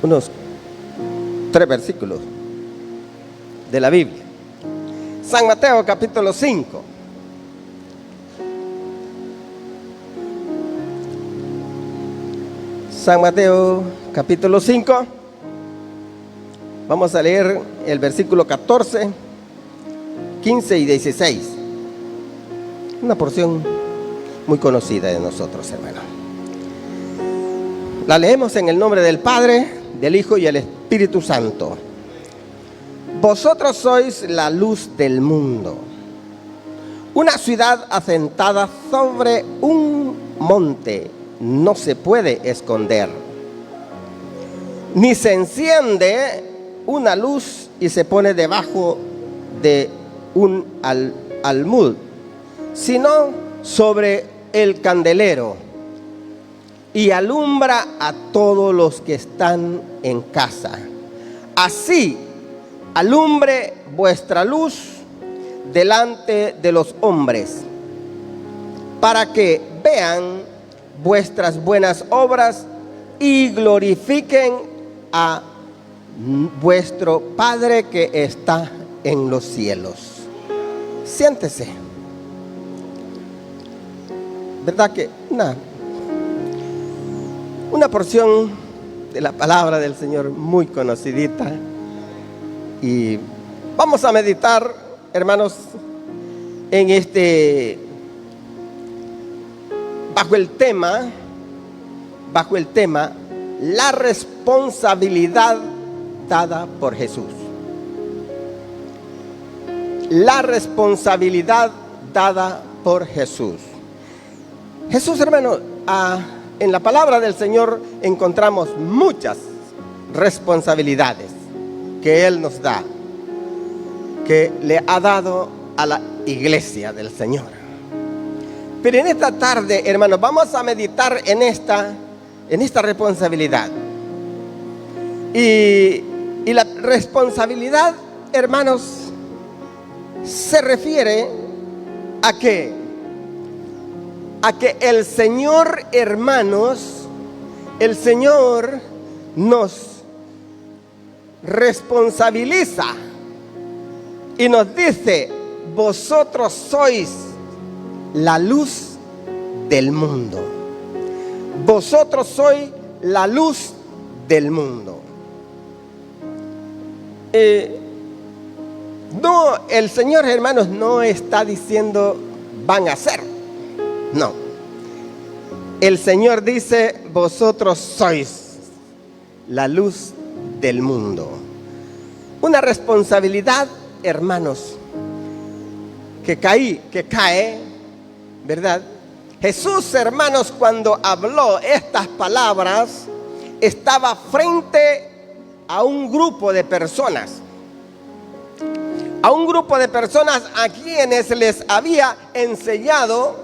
unos 3 versículos de la Biblia. San Mateo capítulo 5. San Mateo capítulo 5. Vamos a leer el versículo 14, 15 y 16. Una porción muy conocida de nosotros, hermanos. La leemos en el nombre del Padre, del Hijo y el Espíritu Santo. Vosotros sois la luz del mundo. Una ciudad asentada sobre un monte no se puede esconder. Ni se enciende una luz y se pone debajo de un almud, sino sobre el candelero, y alumbra a todos los que están en casa. Así alumbre vuestra luz delante de los hombres, para que vean vuestras buenas obras y glorifiquen a vuestro Padre que está en los cielos. Siéntese. ¿Verdad que una porción de la palabra del Señor muy conocidita? Y vamos a meditar, hermanos, en bajo el tema la responsabilidad dada por Jesús. La responsabilidad dada por Jesús. Jesús, hermano, en la palabra del Señor encontramos muchas responsabilidades que Él nos da, que le ha dado a la iglesia del Señor. Pero en esta tarde, hermanos, vamos a meditar en esta responsabilidad. Y la responsabilidad, hermanos, se refiere a que el Señor, hermanos, el Señor nos responsabiliza y nos dice: vosotros sois la luz del mundo. Vosotros sois la luz del mundo. No, el Señor, hermanos, no está diciendo van a ser. No. El Señor dice: vosotros sois la luz del mundo. Una responsabilidad, hermanos, que cae, ¿verdad? Jesús, hermanos, cuando habló estas palabras, estaba frente a un grupo de personas. A un grupo de personas a quienes les había enseñado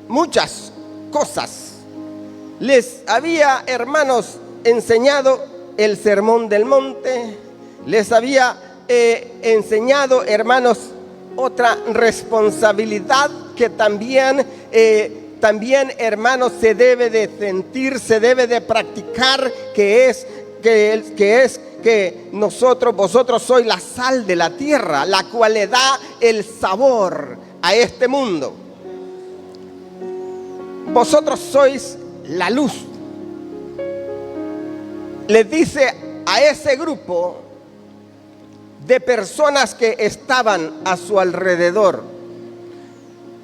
muchas cosas. Les había, hermanos, enseñado el sermón del monte. Les había enseñado, hermanos, otra responsabilidad que también, hermanos, se debe de sentir, se debe de practicar, que vosotros sois la sal de la tierra, la cual le da el sabor a este mundo. Vosotros sois la luz. Les dice a ese grupo de personas que estaban a su alrededor.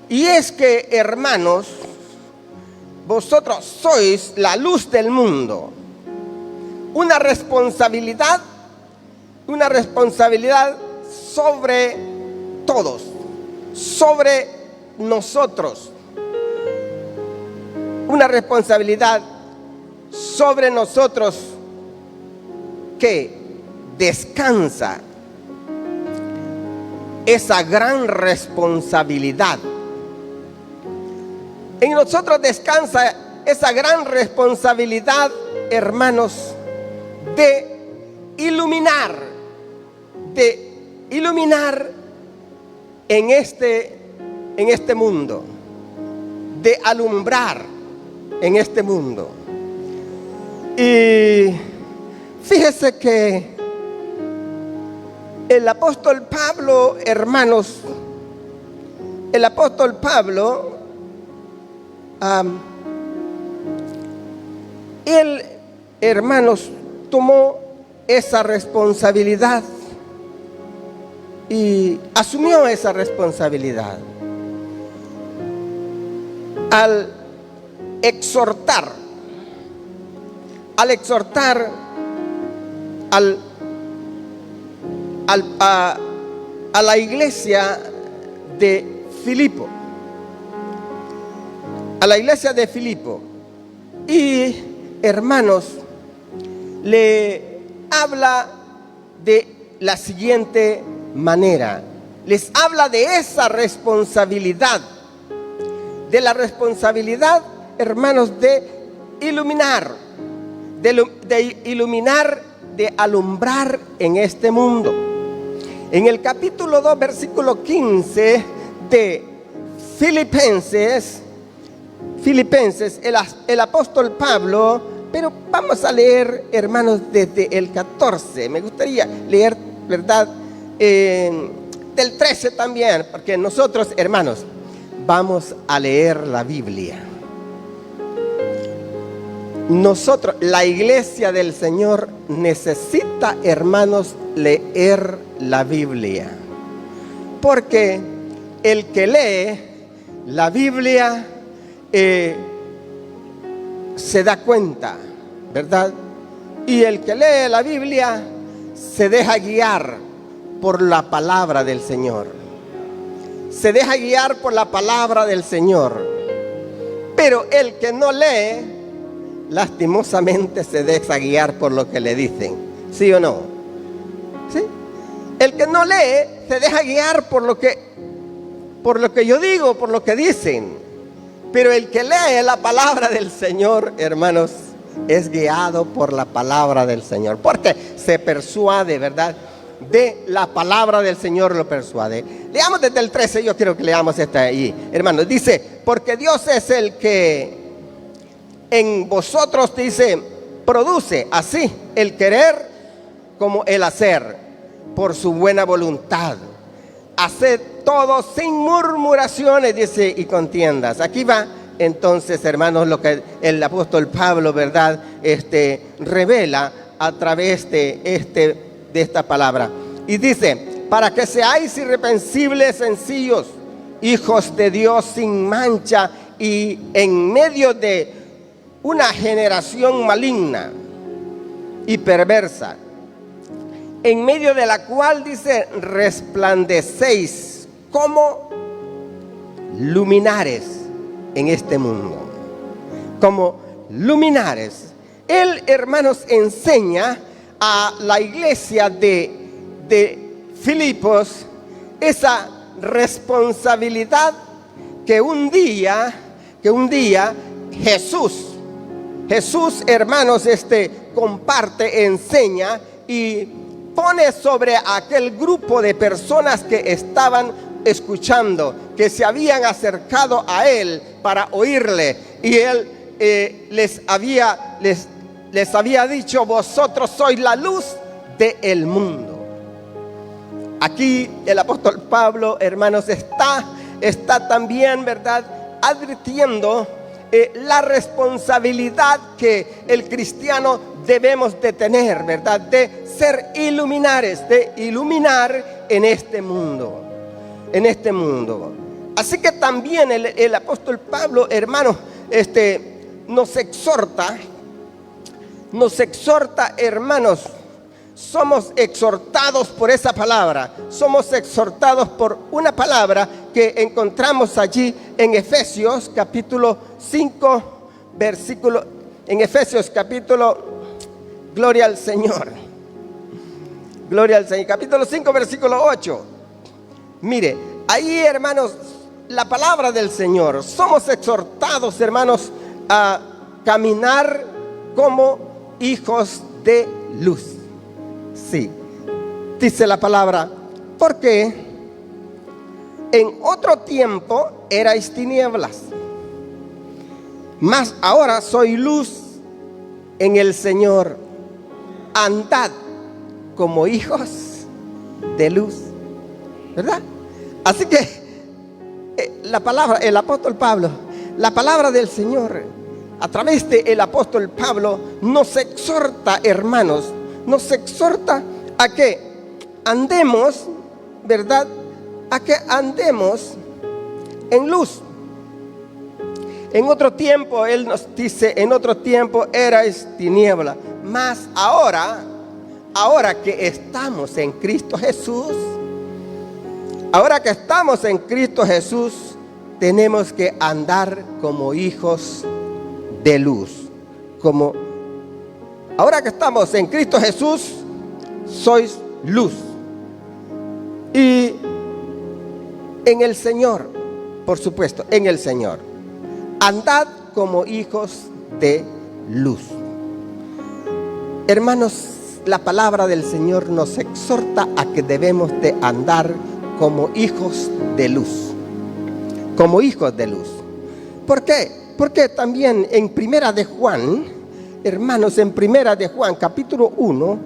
Y es que, hermanos, vosotros sois la luz del mundo. Una responsabilidad sobre todos, sobre nosotros. Una responsabilidad sobre nosotros que descansa esa gran responsabilidad. En nosotros descansa esa gran responsabilidad, hermanos, de iluminar en este mundo, de alumbrar en este mundo. Y fíjese que el apóstol Pablo, hermanos, el apóstol Pablo, él, hermanos, tomó esa responsabilidad y asumió esa responsabilidad al exhortar a la iglesia de Filipo, y hermanos, le habla de la siguiente manera. Les habla de esa responsabilidad, de la responsabilidad, hermanos, de iluminar, de alumbrar en este mundo. En el capítulo 2, versículo 15 de Filipenses, el apóstol Pablo, pero vamos a leer, hermanos, desde el 14. Me gustaría leer, ¿verdad? Del 13 también, porque nosotros, hermanos, vamos a leer la Biblia. Nosotros, la iglesia del Señor, necesita, hermanos, leer la Biblia. Porque el que lee la Biblia se da cuenta, ¿verdad? Y el que lee la Biblia se deja guiar por la palabra del Señor. Se deja guiar por la palabra del Señor. Pero el que no lee, lastimosamente se deja guiar por lo que le dicen. ¿Sí o no? ¿Sí? El que no lee se deja guiar por lo que yo digo, por lo que dicen. Pero el que lee la palabra del Señor, hermanos, es guiado por la palabra del Señor. Porque se persuade, ¿verdad? De la palabra del Señor lo persuade. Leamos desde el 13, yo quiero que leamos esta ahí. Hermanos, dice, porque Dios es el que en vosotros, dice, produce así el querer como el hacer por su buena voluntad. Haced todo sin murmuraciones, dice, y contiendas. Aquí va entonces, hermanos, lo que el apóstol Pablo, ¿verdad? Revela a través de esta palabra. Y dice, para que seáis irreprensibles, sencillos, hijos de Dios sin mancha, y en medio de una generación maligna y perversa, en medio de la cual, dice, resplandecéis como luminares en este mundo. Como luminares. Él, hermanos, enseña a la iglesia de Filipos esa responsabilidad que un día Jesús, hermanos, comparte, enseña y pone sobre aquel grupo de personas que estaban escuchando, que se habían acercado a él para oírle, y él les había dicho, vosotros sois la luz del mundo. Aquí el apóstol Pablo, hermanos, está también, ¿verdad?, advirtiendo la responsabilidad que el cristiano debemos de tener, ¿verdad?, de ser iluminares, de iluminar en este mundo. Así que también el apóstol Pablo, hermanos, nos exhorta, hermanos. Somos exhortados por esa palabra. Somos exhortados por una palabra que encontramos allí en Efesios capítulo 5, versículo. En Efesios capítulo, gloria al Señor. Capítulo 5, versículo 8. Mire, ahí, hermanos, la palabra del Señor. Somos exhortados, hermanos, a caminar como hijos de luz. Sí, dice la palabra, porque en otro tiempo erais tinieblas, mas ahora soy luz en el Señor, andad como hijos de luz, ¿verdad? Así que la palabra, el apóstol Pablo, la palabra del Señor, a través del apóstol Pablo, nos exhorta, hermanos, nos exhorta a que andemos, ¿verdad? A que andemos en luz. En otro tiempo, Él nos dice, en otro tiempo erais tiniebla, mas ahora que estamos en Cristo Jesús, ahora que estamos en Cristo Jesús, tenemos que andar como hijos de luz. Como ahora que estamos en Cristo Jesús, sois luz. Y en el Señor, por supuesto, en el Señor, andad como hijos de luz. Hermanos, la palabra del Señor nos exhorta a que debemos de andar como hijos de luz. Como hijos de luz. ¿Por qué? Porque también en Primera de Juan, hermanos, en Primera de Juan, capítulo 1,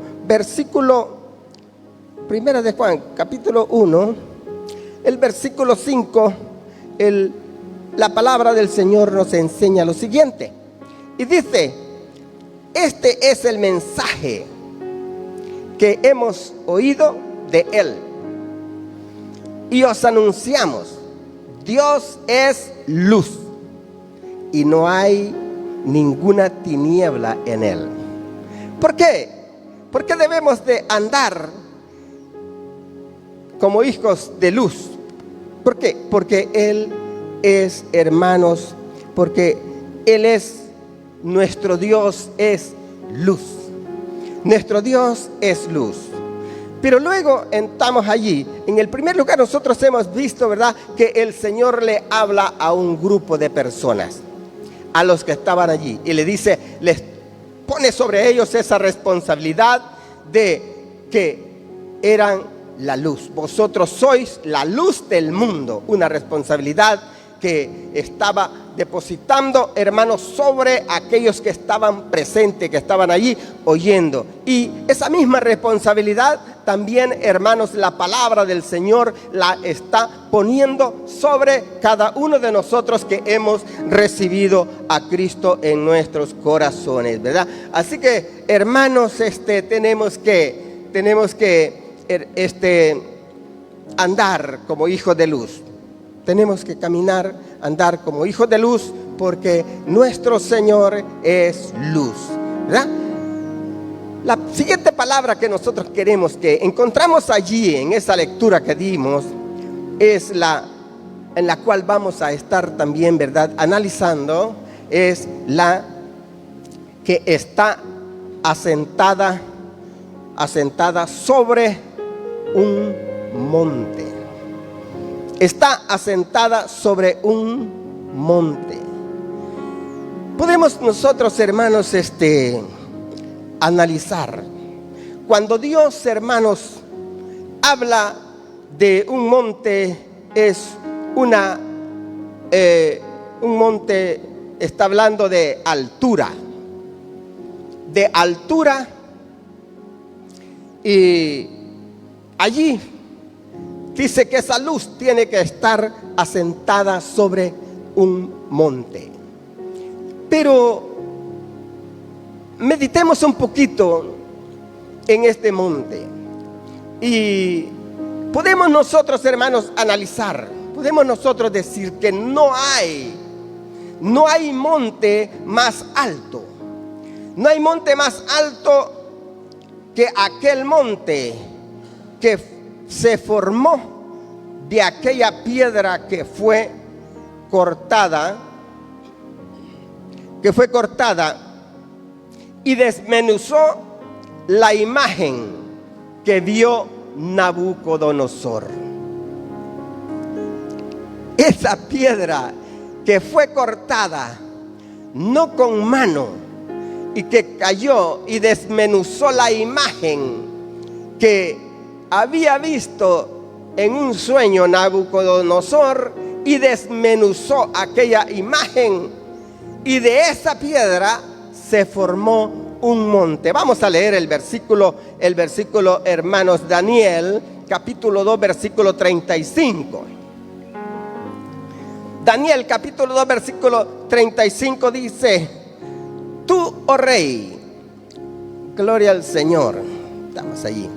Primera de Juan, capítulo 1, el versículo 5, la palabra del Señor nos enseña lo siguiente. Y dice, este es el mensaje que hemos oído de Él. Y os anunciamos, Dios es luz y no hay ninguna tiniebla en Él. ¿Por qué? ¿Por qué debemos de andar como hijos de luz? ¿Por qué? Porque Él es, hermanos, porque Él es, nuestro Dios es luz. Nuestro Dios es luz. Pero luego estamos allí. En el primer lugar nosotros hemos visto, ¿verdad?, que el Señor le habla a un grupo de personas, a los que estaban allí. Y le dice, les pone sobre ellos esa responsabilidad de que eran la luz. Vosotros sois la luz del mundo. Una responsabilidad que estaba depositando, hermanos, sobre aquellos que estaban presentes, que estaban allí oyendo. Y esa misma responsabilidad también, hermanos, la palabra del Señor la está poniendo sobre cada uno de nosotros que hemos recibido a Cristo en nuestros corazones, ¿verdad? Así que, hermanos, tenemos que andar como hijos de luz. Tenemos que caminar, andar como hijos de luz, porque nuestro Señor es luz, ¿verdad? La siguiente palabra que nosotros queremos que encontramos allí en esa lectura que dimos es en la cual vamos a estar también, ¿verdad?, analizando, es la que está asentada sobre un monte. Está asentada sobre un monte. Podemos nosotros, hermanos, analizar. Cuando Dios, hermanos, habla de un monte, es un monte, está hablando de altura. De altura. Y allí dice que esa luz tiene que estar asentada sobre un monte. Pero meditemos un poquito en este monte. Y podemos nosotros, hermanos, analizar. Podemos nosotros decir que no hay monte más alto. No hay monte más alto que aquel monte que se formó de aquella piedra que fue cortada y desmenuzó la imagen que vio Nabucodonosor. Esa piedra que fue cortada no con mano y que cayó y desmenuzó la imagen que había visto en un sueño Nabucodonosor, y desmenuzó aquella imagen, y de esa piedra se formó un monte. Vamos a leer el versículo, hermanos, Daniel, capítulo 2, versículo 35. Daniel, capítulo 2, versículo 35 dice: tú, oh rey, gloria al Señor. Estamos allí.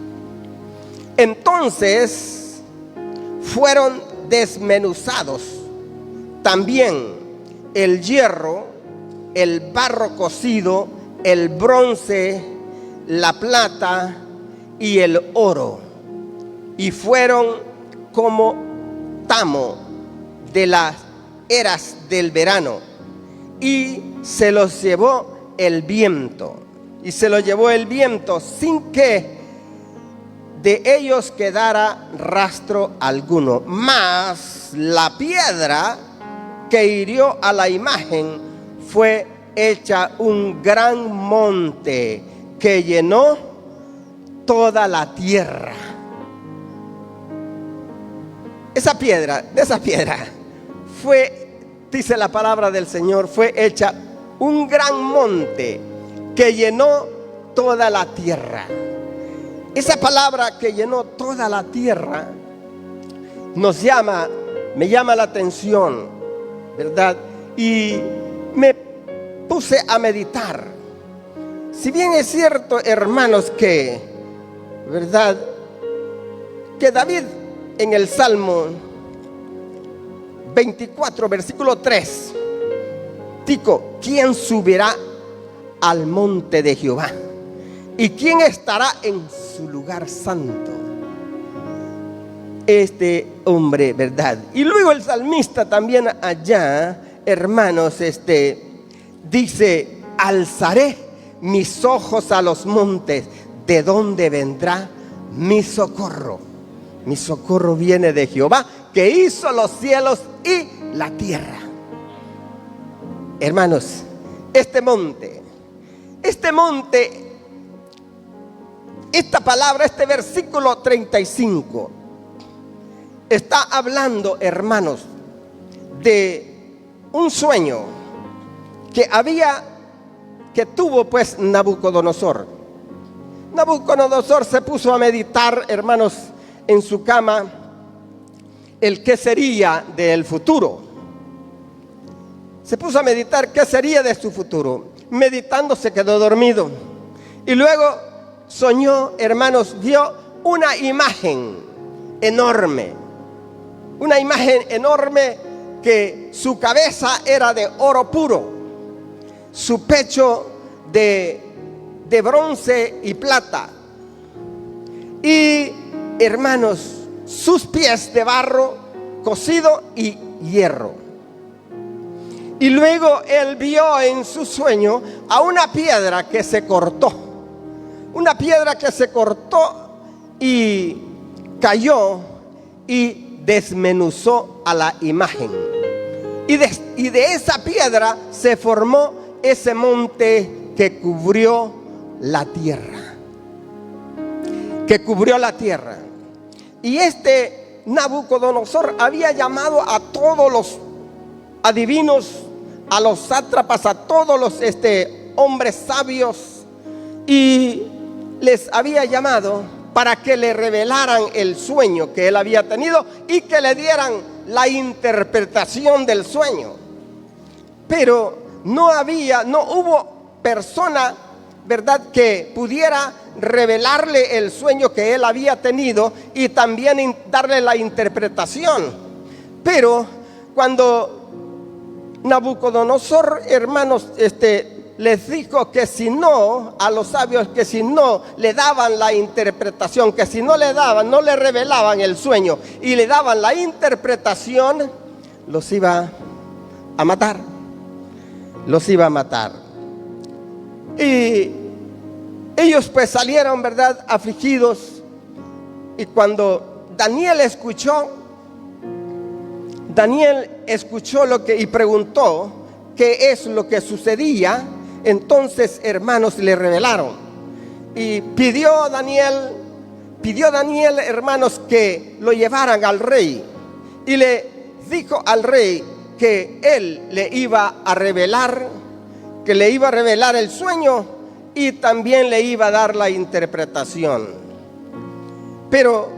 Entonces fueron desmenuzados también el hierro, el barro cocido, el bronce, la plata y el oro, y fueron como tamo de las eras del verano, y se los llevó el viento, sin que de ellos quedara rastro alguno. Mas la piedra que hirió a la imagen fue hecha un gran monte que llenó toda la tierra. De esa piedra fue, dice la palabra del Señor, fue hecha un gran monte que llenó toda la tierra. Esa palabra que llenó toda la tierra me llama la atención, ¿verdad? Y me puse a meditar. Si bien es cierto, hermanos, que, ¿verdad?, que David en el Salmo 24, versículo 3, dijo: ¿quién subirá al monte de Jehová? ¿Y quién estará en su lugar santo? Este hombre, ¿verdad? Y luego el salmista también allá, hermanos, dice: alzaré mis ojos a los montes, ¿de dónde vendrá mi socorro? Mi socorro viene de Jehová, que hizo los cielos y la tierra. Hermanos, este monte, esta palabra, este versículo 35, está hablando, hermanos, de un sueño que tuvo pues Nabucodonosor. Nabucodonosor se puso a meditar, hermanos, en su cama, el qué sería del futuro. Se puso a meditar qué sería de su futuro. Meditando se quedó dormido. Y luego soñó, hermanos, vio una imagen enorme. Una imagen enorme que su cabeza era de oro puro, su pecho de bronce y plata, y, hermanos, sus pies de barro cocido y hierro. Y luego él vio en su sueño a una piedra que se cortó. Una piedra que se cortó y cayó y desmenuzó a la imagen. Y de esa piedra se formó ese monte que cubrió la tierra. Y Nabucodonosor había llamado a todos los adivinos, a los sátrapas, a todos los hombres sabios, y les había llamado para que le revelaran el sueño que él había tenido y que le dieran la interpretación del sueño. Pero no hubo persona, ¿verdad?, que pudiera revelarle el sueño que él había tenido y también darle la interpretación. Pero cuando Nabucodonosor, hermanos, les dijo que si no, a los sabios, que si no le daban la interpretación, que si no le revelaban el sueño y le daban la interpretación, los iba a matar. Y ellos pues salieron, ¿verdad?, afligidos. Y cuando Daniel escuchó y preguntó qué es lo que sucedía, entonces, hermanos, le revelaron. Y pidió Daniel, hermanos, que lo llevaran al rey. Y le dijo al rey que él le iba a revelar el sueño y también le iba a dar la interpretación. Pero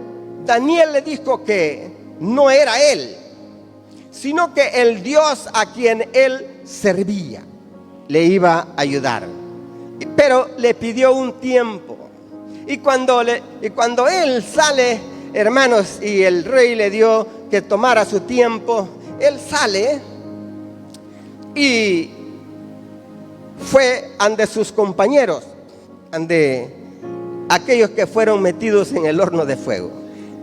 Daniel le dijo que no era él, sino que el Dios a quien él servía le iba a ayudar. Pero le pidió un tiempo. Y cuando él sale, hermanos, y el rey le dio que tomara su tiempo, él sale y fue ante sus compañeros, ante aquellos que fueron metidos en el horno de fuego,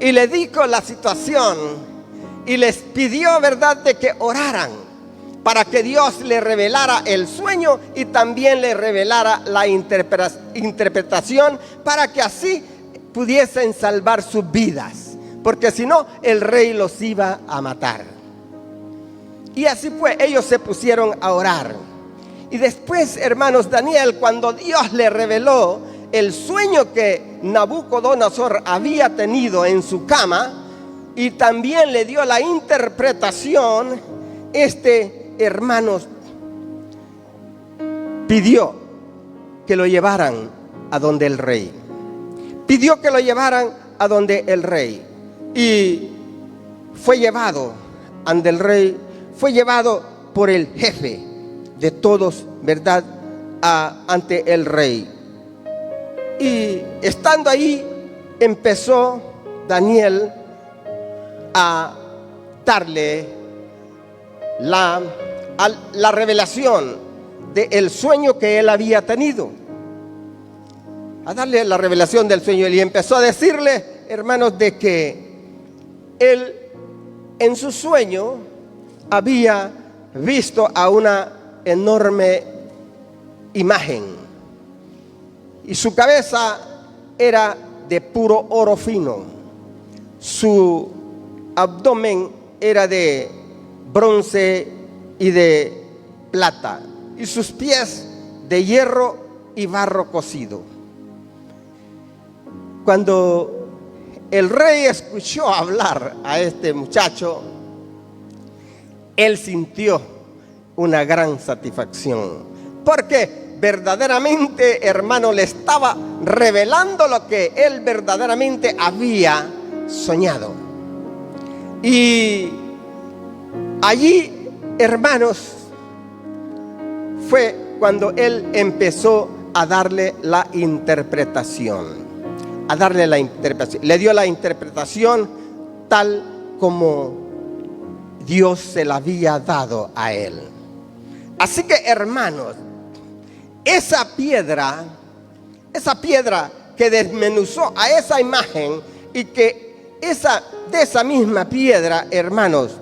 y le dijo la situación y les pidió, verdad, de que oraran para que Dios le revelara el sueño y también le revelara la interpretación, para que así pudiesen salvar sus vidas, porque si no el rey los iba a matar. Y así fue, ellos se pusieron a orar. Y después, hermanos, Daniel, cuando Dios le reveló el sueño que Nabucodonosor había tenido en su cama, y también le dio la interpretación, hermanos, pidió que lo llevaran a donde el rey. Pidió que lo llevaran a donde el rey. Y fue llevado ante el rey, fue llevado por el jefe de todos, ¿verdad?, ante el rey. Y estando ahí, empezó Daniel a darle la revelación del sueño que él había tenido. A darle la revelación del sueño. Y empezó a decirle, hermanos, de que él en su sueño había visto a una enorme imagen, y su cabeza era de puro oro fino, su abdomen era de bronce y de plata, y sus pies de hierro y barro cocido. Cuando el rey escuchó hablar a este muchacho, él sintió una gran satisfacción, porque verdaderamente, hermano, le estaba revelando lo que él verdaderamente había soñado. Y allí, hermanos, fue cuando él empezó a darle la interpretación. Le dio la interpretación tal como Dios se la había dado a él. Así que, hermanos, esa piedra que desmenuzó a esa imagen, y que de esa misma piedra, hermanos,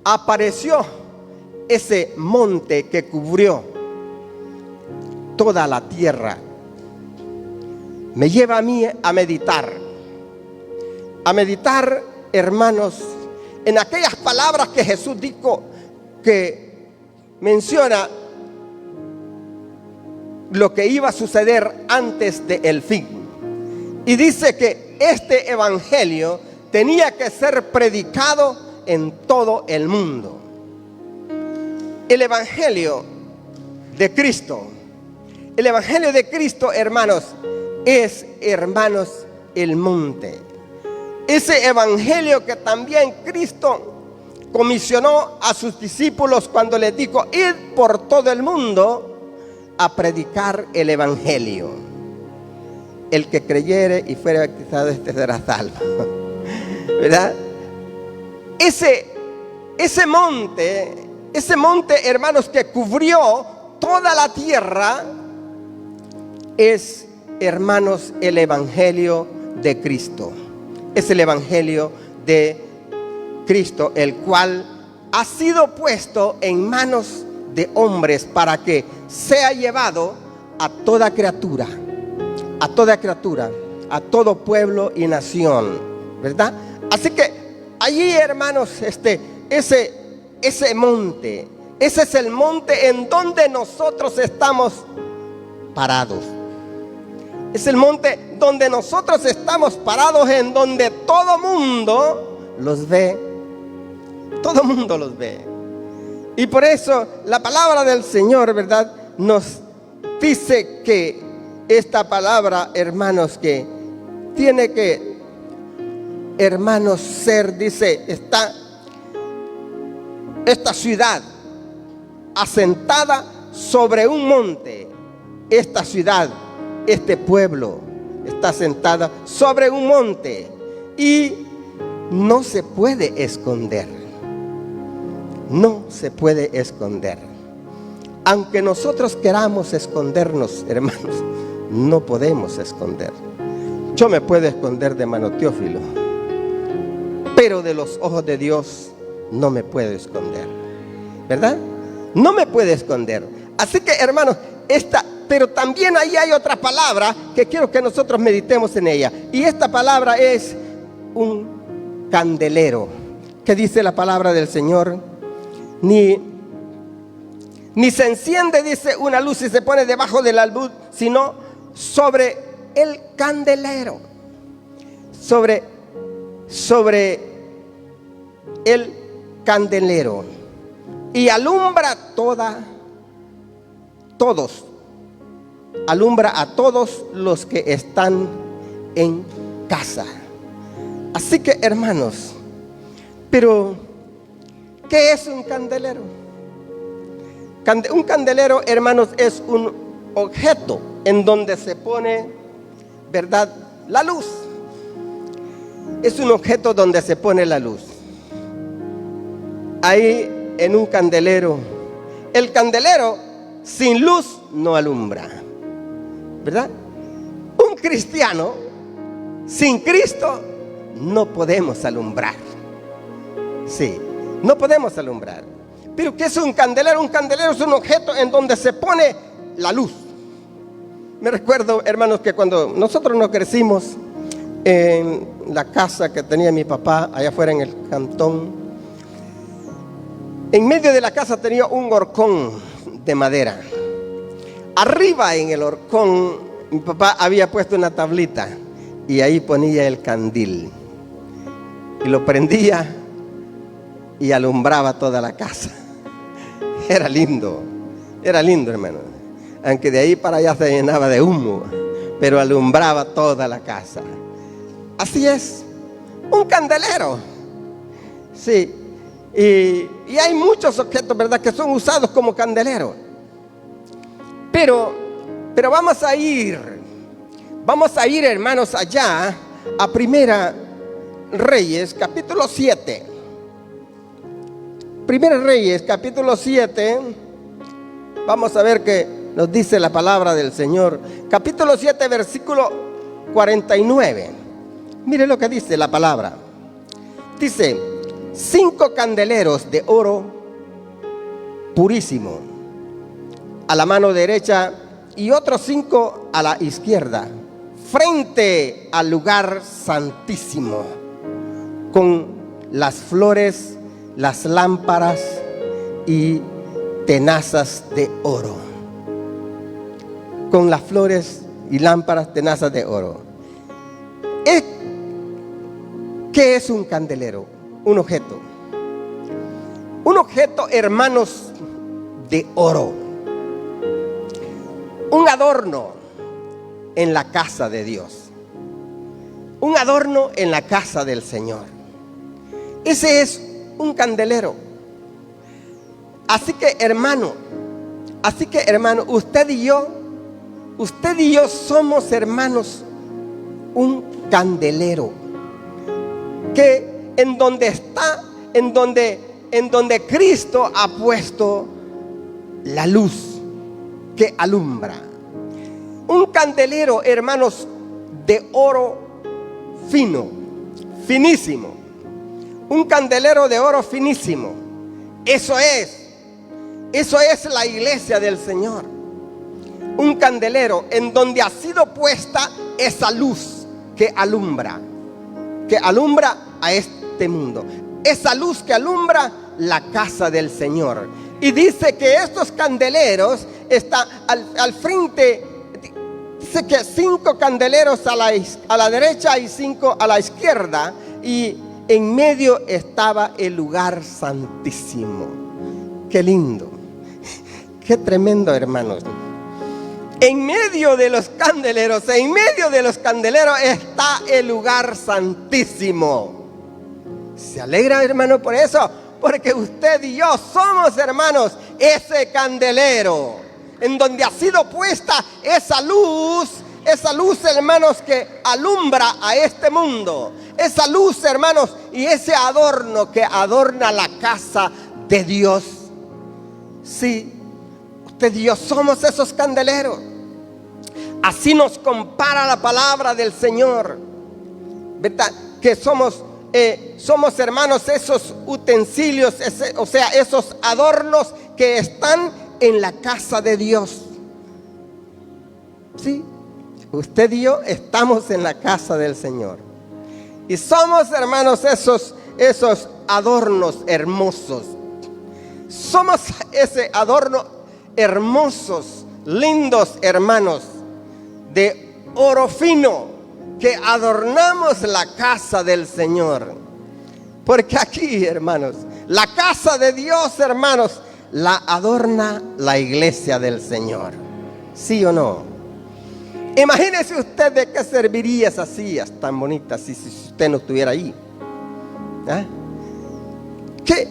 apareció ese monte que cubrió toda la tierra, me lleva a mí a meditar, hermanos, en aquellas palabras que Jesús dijo, que menciona lo que iba a suceder antes del fin. Y dice que este evangelio tenía que ser predicado en todo el mundo. El evangelio de Cristo, hermanos, es, hermanos, el monte. Ese evangelio que también Cristo comisionó a sus discípulos cuando les dijo: id por todo el mundo a predicar el evangelio. El que creyere y fuere bautizado, este será salvo. ¿Verdad? Ese monte, hermanos, que cubrió toda la tierra, es, hermanos, el evangelio de Cristo. Es el evangelio de Cristo, el cual ha sido puesto en manos de hombres para que sea llevado a toda criatura, a todo pueblo y nación, ¿verdad? Así que allí, hermanos, ese monte, ese es el monte en donde nosotros estamos parados. Es el monte donde nosotros estamos parados, en donde todo mundo los ve. Todo mundo los ve. Y por eso la palabra del Señor, ¿verdad?, nos dice que esta palabra, hermanos, que tiene que, hermanos, ser, dice, esta ciudad asentada sobre un monte. Esta ciudad, este pueblo, está asentada sobre un monte y no se puede esconder. No se puede esconder. Aunque nosotros queramos escondernos, hermanos, no podemos esconder. Yo me puedo esconder de hermano Teófilo, pero de los ojos de Dios no me puedo esconder, ¿verdad? No me puede esconder. Así que, hermanos, pero también ahí hay otra palabra que quiero que nosotros meditemos en ella. Y esta palabra es un candelero. ¿Qué dice la palabra del Señor? Ni se enciende, dice, una luz y se pone debajo del almud, sino sobre el candelero. Sobre el candelero. Y alumbra alumbra a todos los que están en casa. Así que, hermanos, pero ¿qué es un candelero? Un candelero, hermanos, es un objeto en donde se pone, ¿verdad?, la luz. Es un objeto donde se pone la luz. Ahí en un candelero, el candelero sin luz no alumbra, ¿verdad? Un cristiano sin Cristo no podemos alumbrar. Sí, no podemos alumbrar. Pero ¿qué es un candelero? Un candelero es un objeto en donde se pone la luz. Me recuerdo, hermanos, que cuando nosotros nos crecimos en la casa que tenía mi papá allá afuera en el cantón, en medio de la casa tenía un horcón de madera. Arriba en el horcón mi papá había puesto una tablita y ahí ponía el candil y lo prendía y alumbraba toda la casa. Era lindo, hermano. Aunque de ahí para allá se llenaba de humo, pero alumbraba toda la casa. Así es, un candelero. Sí, y hay muchos objetos, ¿verdad?, que son usados como candelero. Pero vamos a ir, hermanos, allá a Primera Reyes, capítulo 7. Primera Reyes, capítulo 7. Vamos a ver qué nos dice la palabra del Señor. Capítulo 7, versículo 49. Mire lo que dice la palabra. Dice: 5 candeleros de oro purísimo a la mano derecha y otros 5 a la izquierda, frente al lugar santísimo, con las flores, las lámparas y tenazas de oro. Con las flores y lámparas, tenazas de oro. ¿Qué es un candelero? Un objeto. Un objeto, hermanos, de oro. Un adorno en la casa de Dios. Un adorno en la casa del Señor. Ese es un candelero. Así que hermano, usted y yo somos, hermanos, un candelero que en donde Cristo ha puesto la luz que alumbra. Un candelero, hermanos, de oro fino, finísimo. Un candelero de oro finísimo. Eso es la iglesia del Señor. Un candelero en donde ha sido puesta esa luz que alumbra a este mundo. Esa luz que alumbra la casa del Señor. Y dice que estos candeleros están al frente. Dice que 5 candeleros a la derecha y 5 a la izquierda. Y en medio estaba el lugar santísimo. Qué lindo, qué tremendo, hermanos. En medio de los candeleros está el lugar santísimo. ¿Se alegra, hermano, por eso? Porque usted y yo somos, hermanos, ese candelero en donde ha sido puesta esa luz, hermanos, que alumbra a este mundo. Esa luz, hermanos, y ese adorno que adorna la casa de Dios. Sí, usted y yo somos esos candeleros. Así nos compara la palabra del Señor, ¿verdad? Que somos, hermanos, esos utensilios, esos adornos que están en la casa de Dios. Sí, usted y yo estamos en la casa del Señor. Y somos, hermanos, esos adornos hermosos. Somos ese adorno hermosos, lindos, hermanos, de oro fino, que adornamos la casa del Señor. Porque aquí, hermanos, la casa de Dios, hermanos, la adorna la iglesia del Señor. ¿Sí o no? Imagínese usted de qué serviría esas sillas tan bonitas si usted no estuviera ahí. ¿Ah? ¿Qué?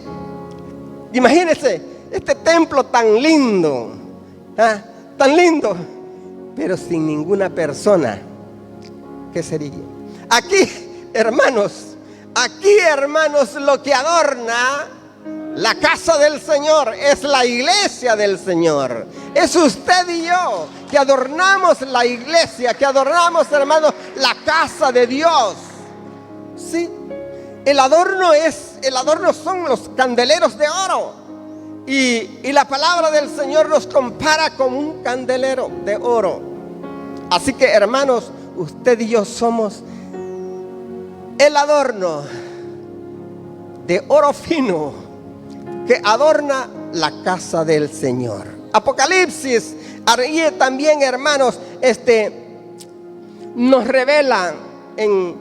Imagínese este templo tan lindo, ¿ah? Tan lindo, pero sin ninguna persona. ¿Qué sería? Aquí, hermanos, lo que adorna la casa del Señor es la iglesia del Señor. Es usted y yo que adornamos la iglesia, que adornamos, hermanos, la casa de Dios. Sí, el adorno son los candeleros de oro. Y la palabra del Señor nos compara con un candelero de oro. Así que, hermanos, usted y yo somos el adorno de oro fino que adorna la casa del Señor. Apocalipsis, ahí también, hermanos, nos revela en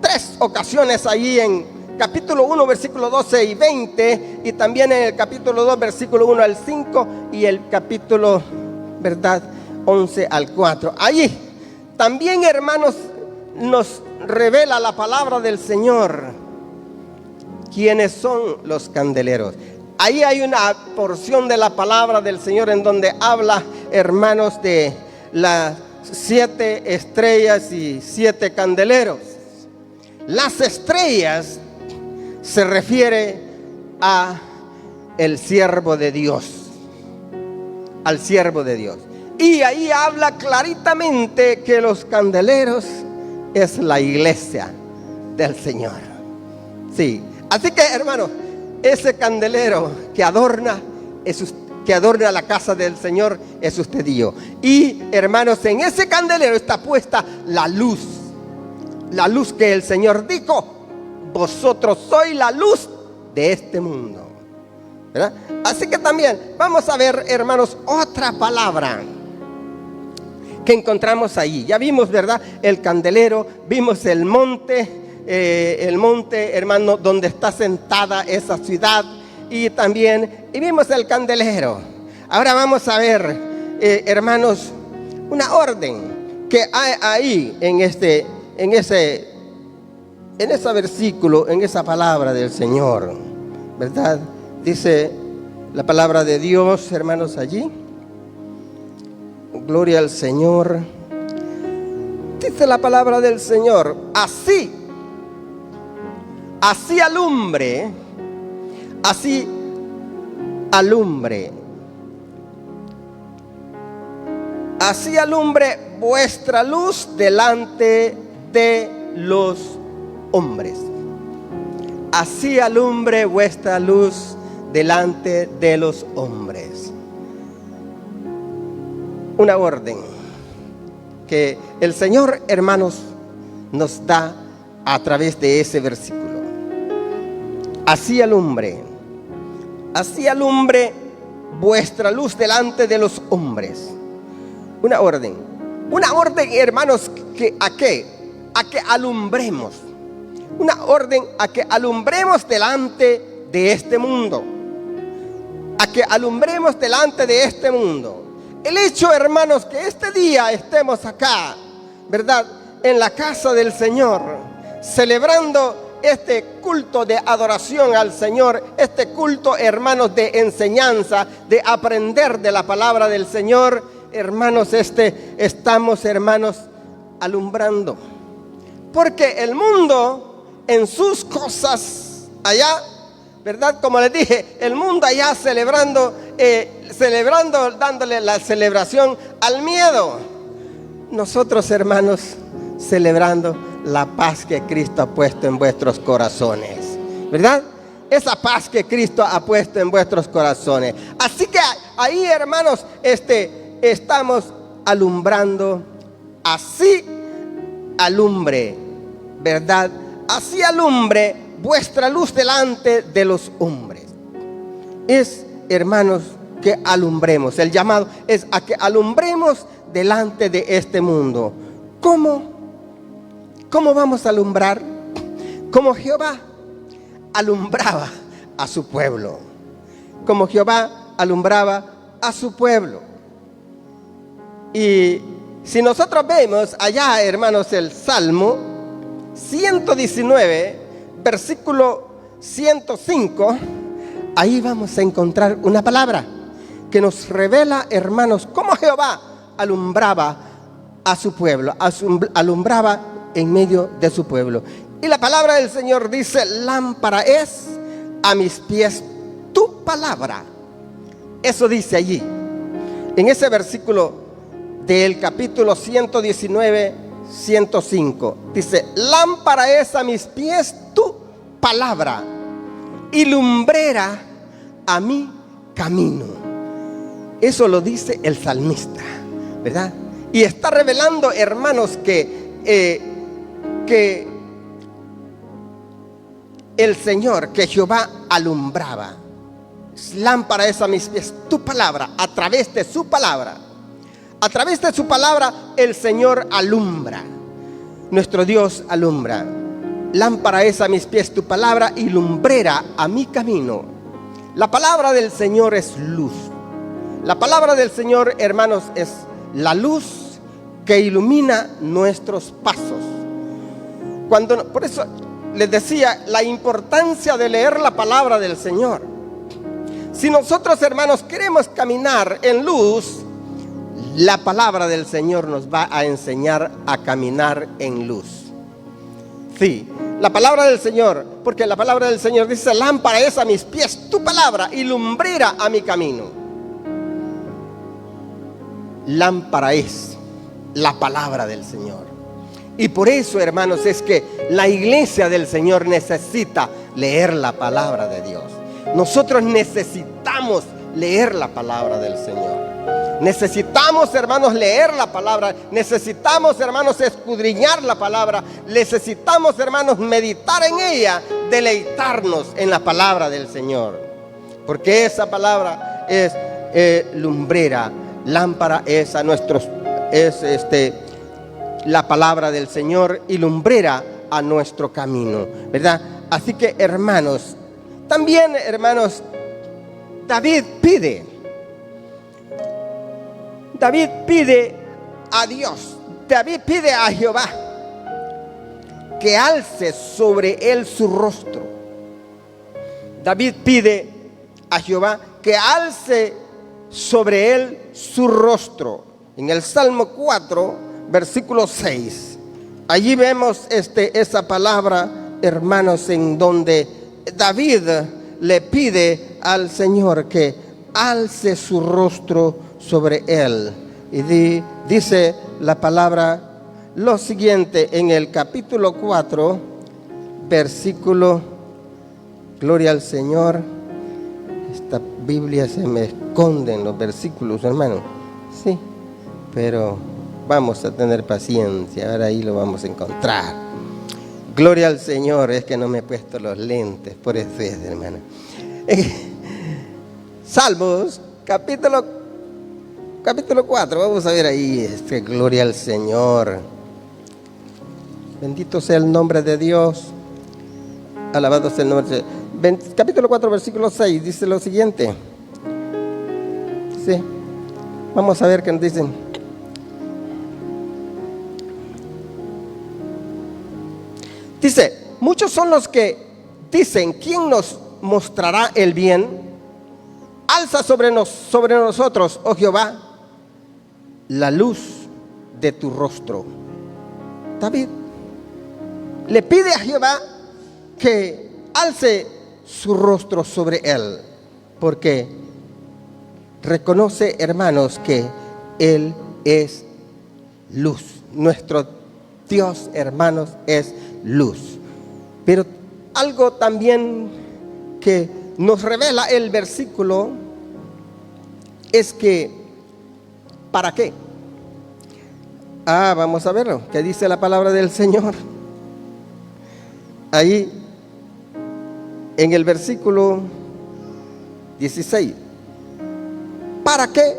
3 ocasiones allí en capítulo 1, versículo 12 y 20, y también en el capítulo 2, versículo 1 al 5, y el capítulo, ¿verdad?, 11 al 4. Allí también, hermanos, nos revela la palabra del Señor quiénes son los candeleros. Ahí hay una porción de la palabra del Señor en donde habla, hermanos, de las 7 estrellas y 7 candeleros. Las estrellas se refiere a el siervo de Dios, al siervo de Dios. Y ahí habla claritamente que los candeleros es la iglesia del Señor. Sí, así que, hermanos, ese candelero que adorna la casa del Señor es usted y yo. Y, hermanos, en ese candelero está puesta la luz que el Señor dijo: vosotros sois la luz de este mundo, ¿verdad? Así que también vamos a ver, hermanos, otra palabra que encontramos ahí. Ya vimos, ¿verdad?, el candelero, vimos el monte, hermano, donde está sentada esa ciudad, y vimos el candelero. Ahora vamos a ver, hermanos, una orden que hay ahí en ese versículo, en esa palabra del Señor, ¿verdad? Dice la palabra de Dios, hermanos, allí. Gloria al Señor. Dice la palabra del Señor: así alumbre vuestra luz delante de los hombres. Así alumbre vuestra luz delante de los hombres. Una orden que el Señor, hermanos, nos da a través de ese versículo. Así alumbre vuestra luz delante de los hombres. Una orden, hermanos, ¿a que alumbremos. Una orden a que alumbremos delante de este mundo. a que alumbremos delante de este mundo. El hecho, hermanos, que este día estemos acá, ¿verdad?, en la casa del Señor, celebrando este culto de adoración al Señor, este culto, hermanos, de enseñanza, de aprender de la palabra del Señor, hermanos, estamos, hermanos, alumbrando. Porque el mundo en sus cosas allá, ¿verdad? Como les dije, el mundo allá celebrando, dándole la celebración al miedo. Nosotros, hermanos, celebrando la paz que Cristo ha puesto en vuestros corazones, ¿verdad? Esa paz que Cristo ha puesto en vuestros corazones. Así que ahí, hermanos, estamos alumbrando. Así alumbre, ¿verdad? Así alumbre vuestra luz delante de los hombres. Es, hermanos, que alumbremos. El llamado es a que alumbremos delante de este mundo. ¿Cómo vamos a alumbrar? Como Jehová alumbraba a su pueblo. Como Jehová alumbraba a su pueblo. Y si nosotros vemos allá, hermanos, el Salmo 119, versículo 105, ahí vamos a encontrar una palabra que nos revela, hermanos, cómo Jehová alumbraba a su pueblo, alumbraba en medio de su pueblo. Y la palabra del Señor dice: lámpara es a mis pies tu palabra. Eso dice allí, en ese versículo del capítulo 119, 105. Dice: lámpara es a mis pies tu palabra y lumbrera a mi camino. Eso lo dice el salmista, ¿verdad? Y está revelando, hermanos, que el Señor, que Jehová alumbraba. Lámpara es a mis pies tu palabra. A través de su palabra, a través de su palabra, el Señor alumbra. Nuestro Dios alumbra. Lámpara es a mis pies tu palabra y lumbrera a mi camino. La palabra del Señor es luz. La palabra del Señor, hermanos, es la luz que ilumina nuestros pasos. Por eso les decía la importancia de leer la palabra del Señor. Si nosotros, hermanos, queremos caminar en luz, la palabra del Señor nos va a enseñar a caminar en luz. Sí, la palabra del Señor, porque la palabra del Señor dice: lámpara es a mis pies tu palabra y lumbrera a mi camino. Lámpara es la palabra del Señor. Y por eso, hermanos, es que la iglesia del Señor necesita leer la palabra de Dios. Nosotros necesitamos leer la palabra del Señor. Necesitamos, hermanos, leer la palabra. Necesitamos, hermanos, escudriñar la palabra. Necesitamos, hermanos, meditar en ella, deleitarnos en la palabra del Señor. Porque esa palabra es lumbrera, lámpara es a nuestros, la palabra del Señor y lumbrera a nuestro camino, ¿verdad? Así que, hermanos, también, hermanos, David pide a Dios, David pide a Jehová que alce sobre él su rostro. David pide a Jehová que alce sobre él su rostro. En el Salmo 4, versículo 6, allí vemos esa palabra, hermanos, en donde David le pide al Señor que alce su rostro sobre él. Y dice la palabra lo siguiente en el capítulo 4, versículo, gloria al Señor. Esta Biblia se me esconde en los versículos, hermano. Sí, pero vamos a tener paciencia, ahora ahí lo vamos a encontrar. Gloria al Señor, es que no me he puesto los lentes, por eso es, hermano. Salmos, capítulo 4, vamos a ver ahí, gloria al Señor. Bendito sea el nombre de Dios, alabado sea el nombre de Dios. Capítulo 4, versículo 6, dice lo siguiente: Sí. Vamos a ver qué nos dicen. Dice, muchos son los que dicen, ¿quién nos mostrará el bien? Alza sobre nosotros, oh Jehová, la luz de tu rostro. David le pide a Jehová que alce su rostro sobre él, porque reconoce, hermanos, que Él es luz. Nuestro Dios, hermanos, es luz. Pero algo también que nos revela el versículo es que, ¿para qué? Vamos a verlo, ¿qué dice la palabra del Señor? Ahí, en el versículo 16. Para que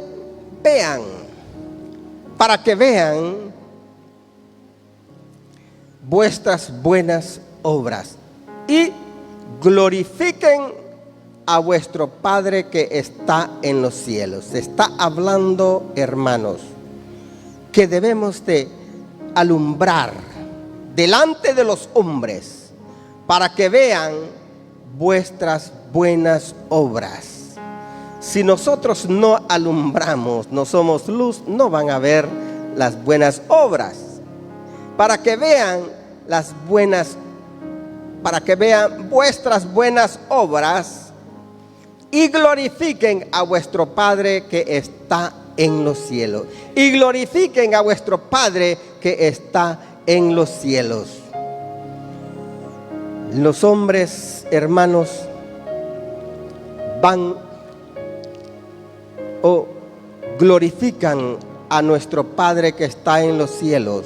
vean vuestras buenas obras y glorifiquen a vuestro Padre que está en los cielos. Se está hablando, hermanos, que debemos de alumbrar delante de los hombres para que vean vuestras buenas obras. Si nosotros no alumbramos, no somos luz, no van a ver las buenas obras. Para que vean vuestras buenas obras y glorifiquen a vuestro Padre que está en los cielos. Y glorifiquen a vuestro Padre que está en los cielos. Los hombres, hermanos, van o glorifican a nuestro Padre que está en los cielos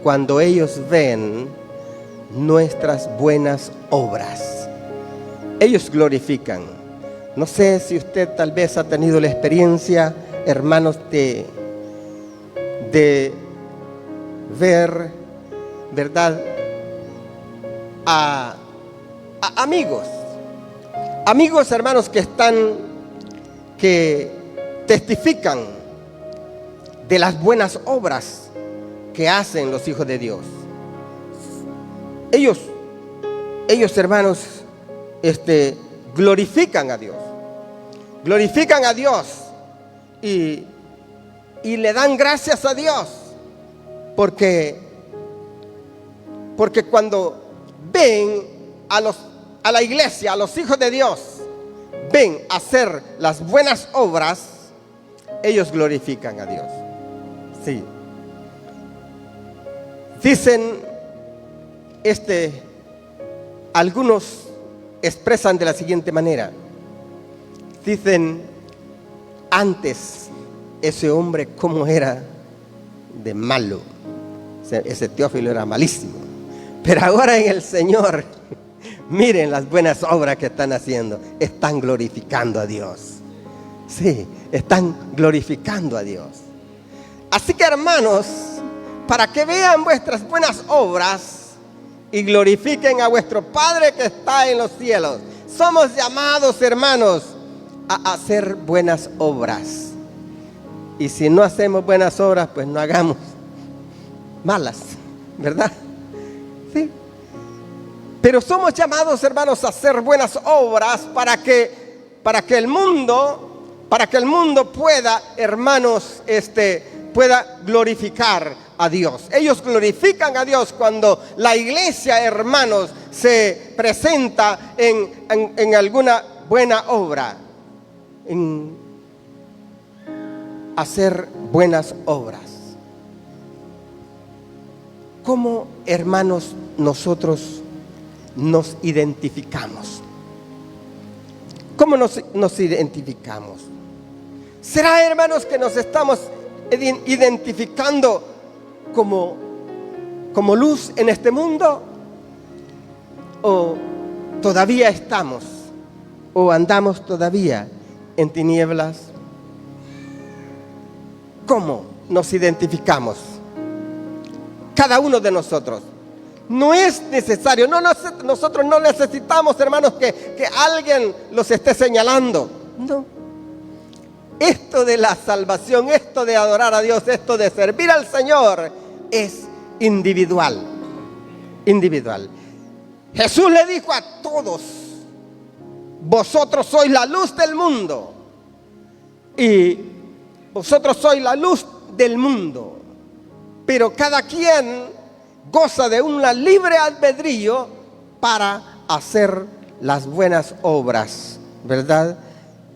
cuando ellos ven nuestras buenas obras. Ellos glorifican. No sé si usted tal vez ha tenido la experiencia, hermanos, de ver, ¿verdad?, a amigos, hermanos, que testifican de las buenas obras que hacen los hijos de Dios. Ellos, hermanos, glorifican a Dios. Glorifican a Dios y le dan gracias a Dios porque cuando ven a la iglesia, a los hijos de Dios, ven hacer las buenas obras, ellos glorifican a Dios. Sí. Dicen, algunos expresan de la siguiente manera. Dicen, antes ese hombre cómo era de malo. Ese Teófilo era malísimo. Pero ahora en el Señor, miren las buenas obras que están haciendo. Están glorificando a Dios. Sí, están glorificando a Dios. Así que, hermanos, para que vean vuestras buenas obras y glorifiquen a vuestro Padre que está en los cielos. Somos llamados, hermanos, a hacer buenas obras. Y si no hacemos buenas obras, pues no hagamos malas, ¿verdad? Sí. Pero somos llamados, hermanos, a hacer buenas obras para que el mundo pueda, hermanos, pueda glorificar a Dios. Ellos glorifican a Dios cuando la iglesia, hermanos, se presenta en alguna buena obra, en hacer buenas obras. ¿Cómo, hermanos, nosotros nos identificamos? ¿Cómo nos identificamos? ¿Será, hermanos, que nos estamos identificando como luz en este mundo? ¿O todavía estamos o andamos todavía en tinieblas? ¿Cómo nos identificamos? Cada uno de nosotros. No es necesario, nosotros no necesitamos, hermanos, que alguien los esté señalando. No. esto de la salvación, esto de adorar a Dios, esto de servir al Señor es individual. Individual. Jesús le dijo a todos: vosotros sois la luz del mundo y vosotros sois la luz del mundo. Pero cada quien goza de un libre albedrío para hacer las buenas obras, ¿verdad?,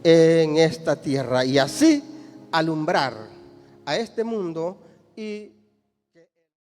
en esta tierra, y así alumbrar a este mundo y